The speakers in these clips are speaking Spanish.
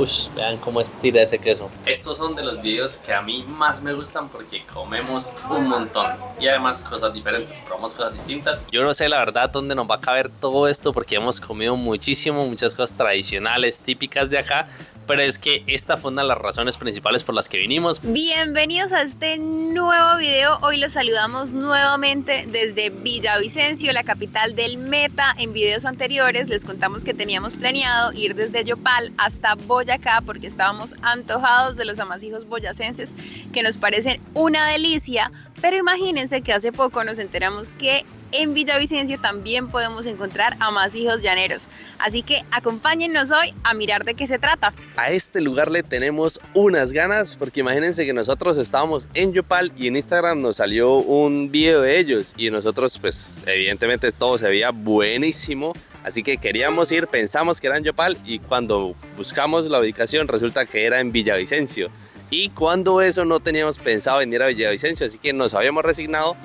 Ush, vean cómo estira ese queso. Estos son de los videos que a mí más me gustan porque comemos un montón y además cosas diferentes, probamos cosas distintas. Yo no sé la verdad dónde nos va a caber todo esto porque hemos comido muchísimo, muchas cosas tradicionales, típicas de acá, pero es que esta fue una de las razones principales por las que vinimos. Bienvenidos a este nuevo video. Hoy los saludamos nuevamente desde Villavicencio, la capital del Meta. En videos anteriores les contamos que teníamos planeado ir desde Yopal hasta Boyacá porque estábamos antojados de los amasijos boyacenses, que nos parecen una delicia. Pero imagínense que hace poco nos enteramos que en Villavicencio también podemos encontrar amasijos llaneros. Así que acompáñennos hoy a mirar de qué se trata. A este lugar le tenemos unas ganas porque imagínense que nosotros estábamos en Yopal y en Instagram nos salió un video de ellos y nosotros pues evidentemente todo se veía buenísimo. Así que queríamos ir, pensamos que era en Yopal y cuando buscamos la ubicación resulta que era en Villavicencio. Y cuando eso no teníamos pensado en ir a Villavicencio, así que nos habíamos resignado.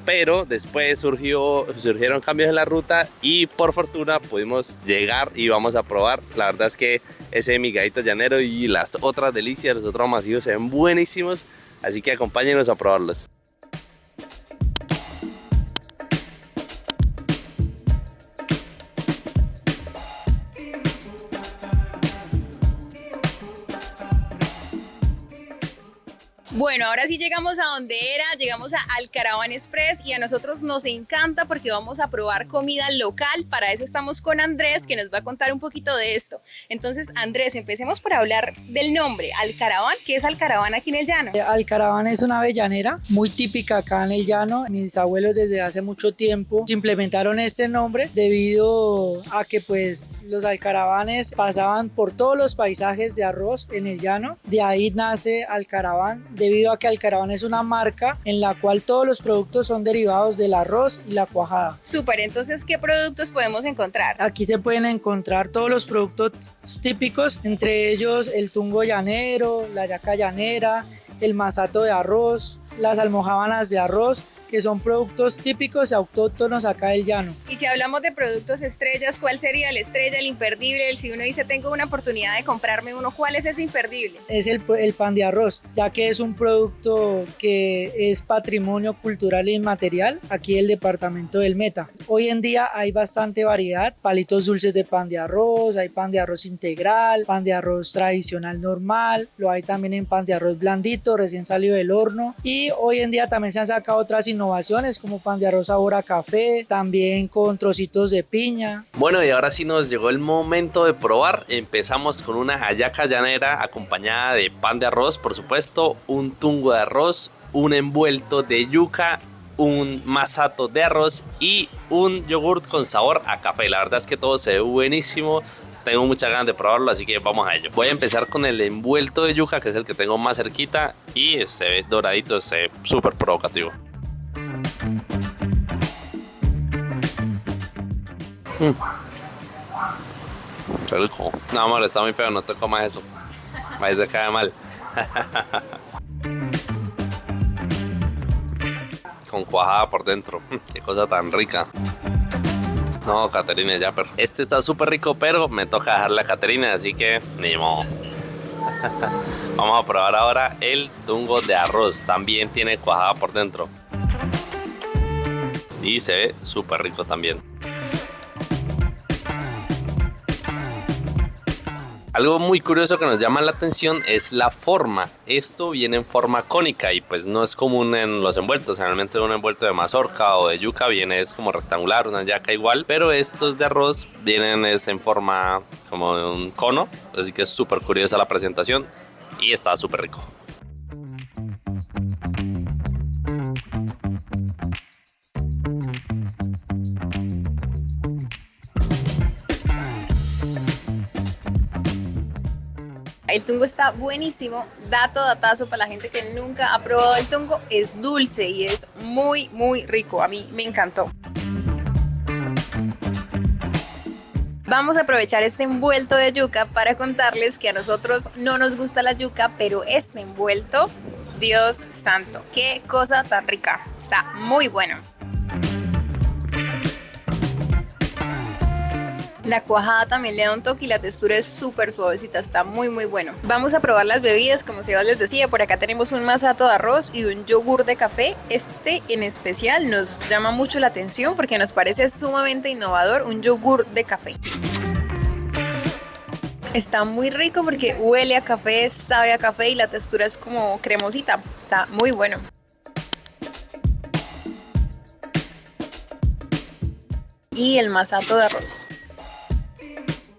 Pero después surgieron cambios en la ruta y por fortuna pudimos llegar y vamos a probar. La verdad es que ese migadito llanero y las otras delicias, los otros amasijos se ven buenísimos. Así que acompáñenos a probarlos. Bueno, ahora sí llegamos a donde era, llegamos a Al Caravan Express y a nosotros nos encanta porque vamos a probar comida local. Para eso estamos con Andrés, que nos va a contar un poquito de esto. Entonces, Andrés, empecemos por hablar del nombre, Al Caravan. ¿Qué es Al Caravan aquí en el llano? Al Caravan es una avellanera muy típica acá en el llano. Mis abuelos desde hace mucho tiempo implementaron este nombre debido a que pues los alcaravanes pasaban por todos los paisajes de arroz en el llano. De ahí nace Al Caravan, debido a que Al Caravan es una marca en la cual todos los productos son derivados del arroz y la cuajada. Súper, entonces, ¿qué productos podemos encontrar? Aquí se pueden encontrar todos los productos típicos, entre ellos el tungo llanero, la yaca llanera, el masato de arroz, las almojábanas de arroz, que son productos típicos y autóctonos acá del llano. Y si hablamos de productos estrellas, ¿cuál sería la estrella, el imperdible? Si uno dice, tengo una oportunidad de comprarme uno, ¿cuál es ese imperdible? Es el pan de arroz, ya que es un producto que es patrimonio cultural e inmaterial aquí del departamento del Meta. Hoy en día hay bastante variedad, palitos dulces de pan de arroz, hay pan de arroz integral, pan de arroz tradicional normal, lo hay también en pan de arroz blandito, recién salido del horno, y hoy en día también se han sacado otras innovaciones como pan de arroz sabor a café, también con trocitos de piña. Bueno, y ahora sí nos llegó el momento de probar. Empezamos con una hallaca llanera acompañada de pan de arroz, por supuesto, un tungo de arroz, un envuelto de yuca, un masato de arroz y un yogurt con sabor a café. La verdad es que todo se ve buenísimo. Tengo muchas ganas de probarlo, así que vamos a ello. Voy a empezar con el envuelto de yuca, que es el que tengo más cerquita y se ve doradito, se ve súper provocativo. Qué rico. No, amor, está muy feo, no te comas eso. Ahí te cae mal. Con cuajada por dentro. Qué cosa tan rica. No, Caterina, ya, pero este está súper rico, pero me toca dejarle a Caterina, así que ni modo. Vamos a probar ahora el tungo de arroz. También tiene cuajada por dentro. Y se ve súper rico también. Algo muy curioso que nos llama la atención es la forma. Esto viene en forma cónica y pues no es común en los envueltos. Generalmente un envuelto de mazorca o de yuca viene es como rectangular, una yaca igual. Pero estos de arroz vienen es en forma como de un cono. Así que es súper curiosa la presentación y está súper rico. El tungo está buenísimo, datazo para la gente que nunca ha probado el tungo, es dulce y es muy rico, a mí me encantó. Vamos a aprovechar este envuelto de yuca para contarles que a nosotros no nos gusta la yuca, pero este envuelto, Dios santo, qué cosa tan rica, está muy bueno. La cuajada también le da un toque y la textura es súper suavecita, está muy muy bueno. Vamos a probar las bebidas, como Sebas les decía, por acá tenemos un masato de arroz y un yogur de café. Este en especial nos llama mucho la atención porque nos parece sumamente innovador, un yogur de café. Está muy rico porque huele a café, sabe a café y la textura es como cremosita, está muy bueno. Y el masato de arroz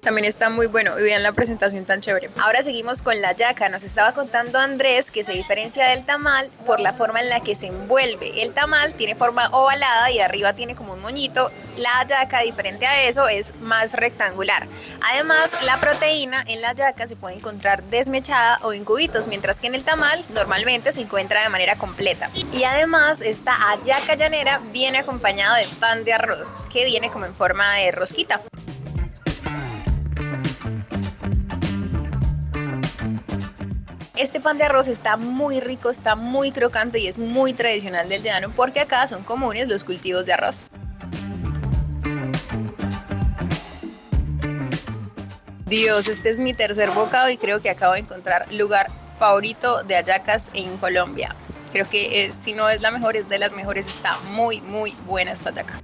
también está muy bueno y vean la presentación tan chévere. Ahora seguimos con la yaca. Nos estaba contando Andrés que se diferencia del tamal por la forma en la que se envuelve. El tamal tiene forma ovalada y arriba tiene como un moñito. La yaca, diferente a eso, es más rectangular. Además, la proteína en la yaca se puede encontrar desmechada o en cubitos, mientras que en el tamal normalmente se encuentra de manera completa. Y además, esta hallaca llanera viene acompañado de pan de arroz, que viene como en forma de rosquita. Este pan de arroz está muy rico, está muy crocante y es muy tradicional del llano porque acá son comunes los cultivos de arroz. Dios, este es mi tercer bocado y creo que acabo de encontrar lugar favorito de hallacas en Colombia. Creo que si no es la mejor, es de las mejores. Está muy muy buena esta hallaca.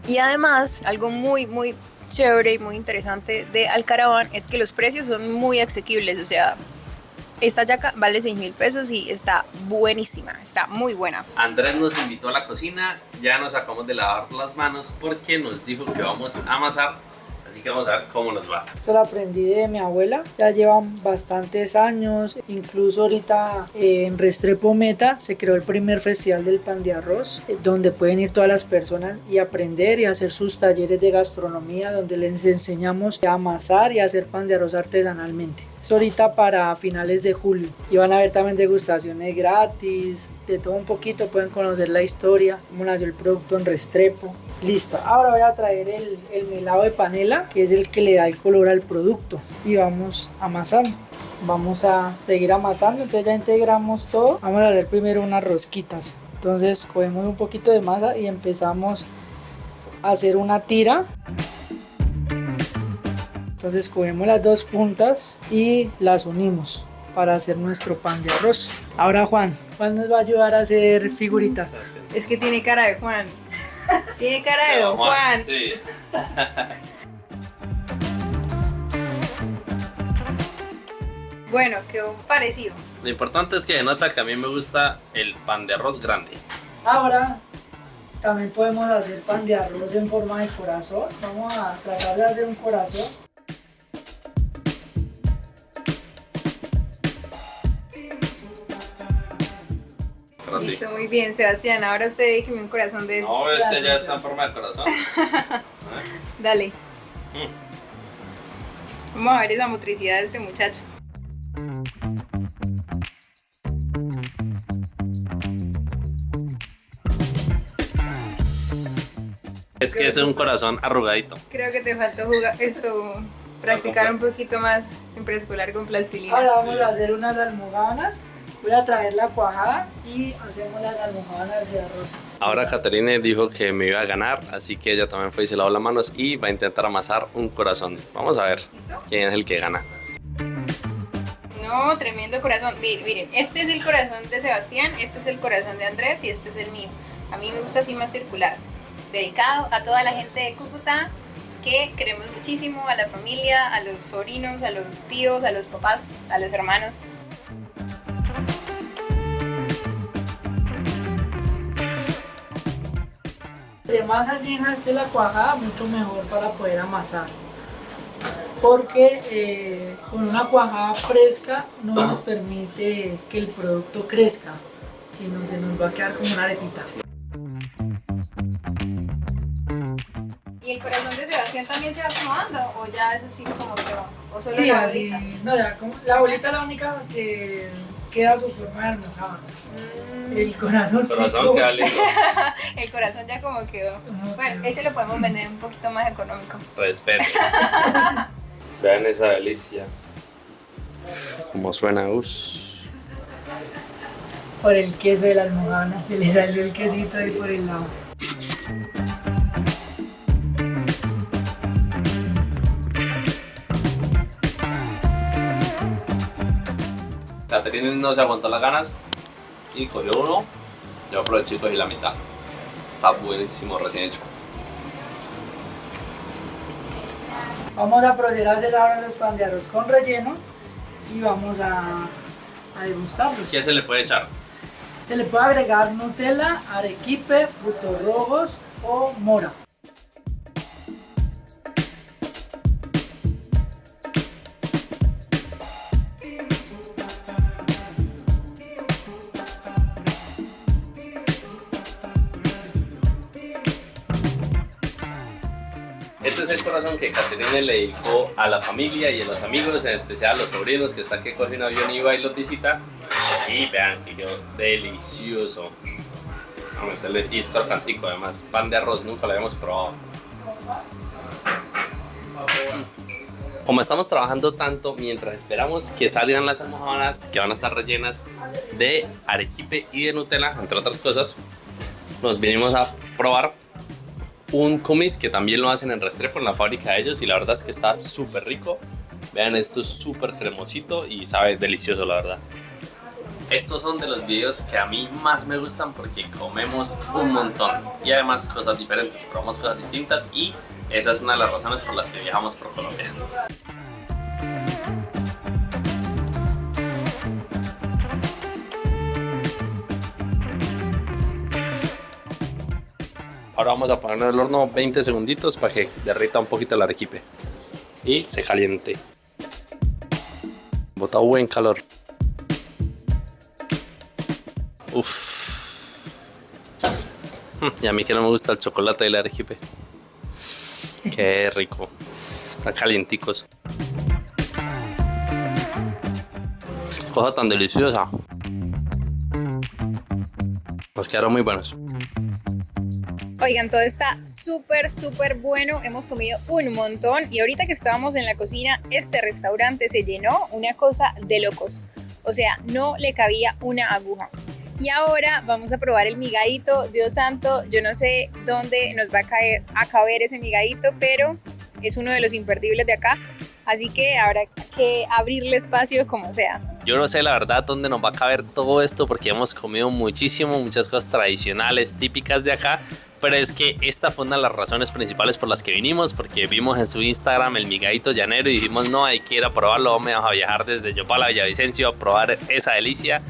Y además, algo muy, muy chévere y muy interesante de Alcaraván es que los precios son muy asequibles. O sea, esta yaca vale 6.000 pesos y está buenísima, está muy buena. Andrés nos invitó a la cocina, ya nos acabamos de lavar las manos porque nos dijo que vamos a amasar. Así que vamos a ver cómo nos va. Esto lo aprendí de mi abuela, ya llevan bastantes años, incluso ahorita en Restrepo Meta se creó el primer festival del pan de arroz, donde pueden ir todas las personas y aprender y hacer sus talleres de gastronomía, donde les enseñamos a amasar y a hacer pan de arroz artesanalmente. Es ahorita para finales de julio y van a haber también degustaciones gratis, de todo un poquito, pueden conocer la historia, cómo nació el producto en Restrepo. Listo, ahora voy a traer el melado de panela, que es el que le da el color al producto, y vamos amasando. Vamos a seguir amasando, entonces ya integramos todo. Vamos a hacer primero unas rosquitas. Entonces cogemos un poquito de masa y empezamos a hacer una tira. Entonces cogemos las dos puntas y las unimos para hacer nuestro pan de arroz. Ahora Juan nos va a ayudar a hacer figuritas. Es que tiene cara de Juan. Tiene cara de Don Juan. Sí. Bueno, quedó parecido. Lo importante es que denota que a mí me gusta el pan de arroz grande. Ahora también podemos hacer pan de arroz en forma de corazón. Vamos a tratar de hacer un corazón. Listo, muy bien, Sebastián. Ahora usted déjeme un corazón de esos. No, este ya está en forma de corazón. Dale. Vamos a ver esa motricidad de este muchacho. Es que es un corazón arrugadito. Creo que te faltó practicar un poquito más en preescolar con plastilina. Ahora vamos a hacer unas almojábanas. Voy a traer la cuajada y hacemos las almojábanas de arroz. Ahora Caterine dijo que me iba a ganar, así que ella también fue y se lavó las manos y va a intentar amasar un corazón. Vamos a ver quién es el que gana. No, tremendo corazón. Miren, este es el corazón de Sebastián, este es el corazón de Andrés y este es el mío. A mí me gusta así más circular. Dedicado a toda la gente de Cúcuta que queremos muchísimo, a la familia, a los sobrinos, a los tíos, a los papás, a los hermanos. Entre más añeja esté la cuajada, mucho mejor para poder amasar. Porque con una cuajada fresca no nos permite que el producto crezca, sino se nos va a quedar como una arepita. ¿Y el corazón de Sebastián también se va acomodando o ya es así como quedó? ¿O solo Sí, la así, bolita? no, ya, la bolita es la única que queda su forma de almojábana. El corazón sí. Queda lindo. El corazón ya como quedó. Bueno, ese lo podemos vender un poquito más económico. Respeto. Vean esa delicia. Como suena, por el queso de la almohadana, se le salió el quesito ahí por el lado. Caterina no se aguantó las ganas y cogió uno. Yo aproveché y cogí la mitad. Está buenísimo, recién hecho. Vamos a proceder a hacer ahora los pan de arroz con relleno y vamos a degustarlos. ¿Qué se le puede echar? Se le puede agregar Nutella, arequipe, frutos rojos o mora. Este es el corazón que Caterina le dedicó a la familia y a los amigos, en especial a los sobrinos que están que cogen un avión y va y los visita. Y vean que quedó delicioso. Vamos a meterle y es crocantico además. Pan de arroz, nunca lo habíamos probado. Como estamos trabajando tanto mientras esperamos que salgan las almojábanas que van a estar rellenas de arequipe y de Nutella, entre otras cosas, nos vinimos a probar un kumis que también lo hacen en Restrepo, en la fábrica de ellos, y la verdad es que está súper rico. Vean, esto es súper cremosito y sabe delicioso, la verdad. Estos son de los videos que a mí más me gustan porque comemos un montón y además cosas diferentes, probamos cosas distintas y esa es una de las razones por las que viajamos por Colombia. Ahora vamos a poner en el horno 20 segunditos para que derrita un poquito el arequipe y se caliente. Bota buen calor. Uff. Y a mí que no me gusta el chocolate y el arequipe. Qué rico. Están calienticos. Cosa tan deliciosa. Nos quedaron muy buenos. Oigan, todo está súper bueno, hemos comido un montón y ahorita que estábamos en la cocina, este restaurante se llenó una cosa de locos. O sea, no le cabía una aguja. Y ahora vamos a probar el migadito. Dios santo, yo no sé dónde nos va a caber ese migadito, pero es uno de los imperdibles de acá. Así que habrá que abrirle espacio como sea. Yo no sé la verdad dónde nos va a caber todo esto porque hemos comido muchísimo, muchas cosas tradicionales, típicas de acá. Pero es que esta fue una de las razones principales por las que vinimos, porque vimos en su Instagram el migadito llanero y dijimos no, hay que ir a probarlo, vamos a viajar desde Yopal a Villavicencio a probar esa delicia.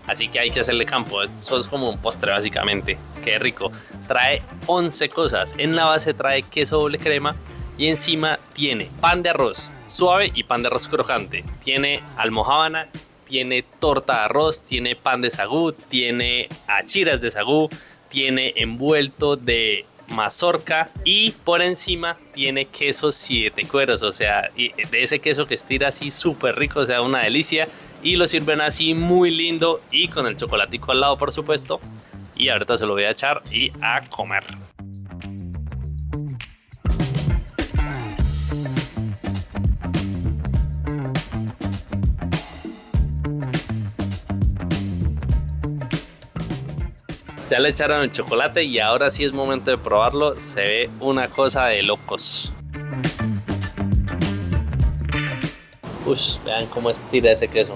Así que hay que hacerle campo. Esto es como un postre básicamente. Qué rico. Trae 11 cosas. En la base trae queso doble crema y encima tiene pan de arroz suave y pan de arroz crocante. Tiene almojábana, tiene torta de arroz, tiene pan de sagú, tiene achiras de sagú, tiene envuelto de mazorca y por encima tiene queso 7 cueros, o sea, de ese queso que estira así súper rico, o sea, una delicia. Y lo sirven así muy lindo y con el chocolatico al lado, por supuesto. Y ahorita se lo voy a echar y a comer. Ya le echaron el chocolate y ahora sí es momento de probarlo. Se ve una cosa de locos. Ush, vean cómo estira ese queso.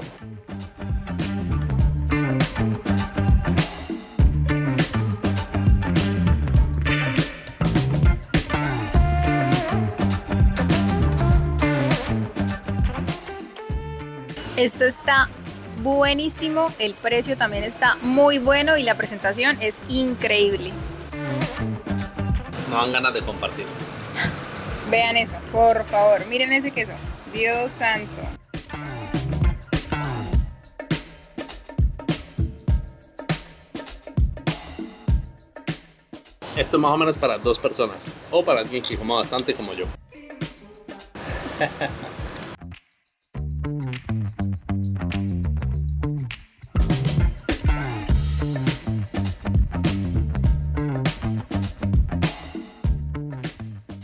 Esto está buenísimo, el precio también está muy bueno y la presentación es increíble. No dan ganas de compartir. Vean eso, por favor, miren ese queso. Dios santo. Esto es más o menos para 2 personas o para alguien que coma bastante como yo.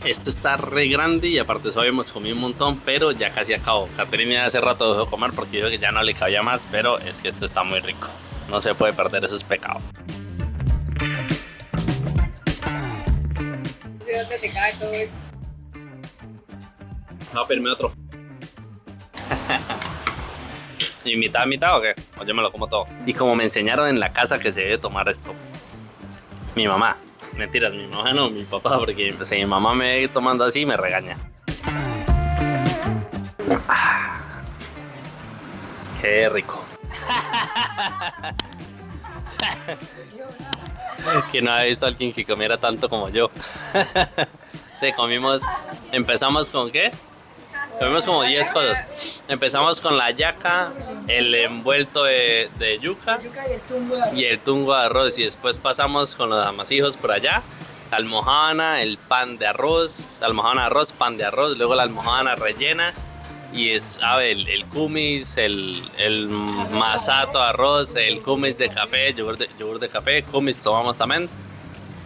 Esto está re grande y aparte de eso habíamos comido un montón, pero ya casi acabó. Caterina hace rato dejó de comer porque dijo que ya no le cabía más, pero es que esto está muy rico. No se puede perder, eso es pecado. ¿De dónde te cae todo eso? No, pedirme otro. ¿Y mitad o qué? O yo me lo como todo. Y como me enseñaron en la casa que se debe tomar esto. Mi mamá. Mentiras, mi mamá no, mi papá, porque si mi mamá me ve tomando así me regaña. Qué rico. Que no había visto a alguien que comiera tanto como yo. Sí, empezamos con ¿qué? Comimos como 10 cosas. Empezamos con la hallaca, el envuelto de yuca y el tungo de arroz. Y después pasamos con los amasijos por allá. La almojábana, el pan de arroz, almojábana de arroz, pan de arroz, luego la almojábana rellena. Y es el kumis, el masato de arroz, el kumis de café, yogur de café, kumis tomamos también.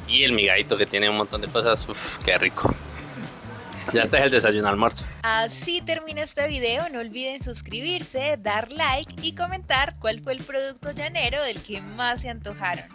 Y el migadito que tiene un montón de cosas. Uf, qué rico. Ya está el desayuno almuerzo. Así termina este video, no olviden suscribirse, dar like y comentar cuál fue el producto llanero del que más se antojaron.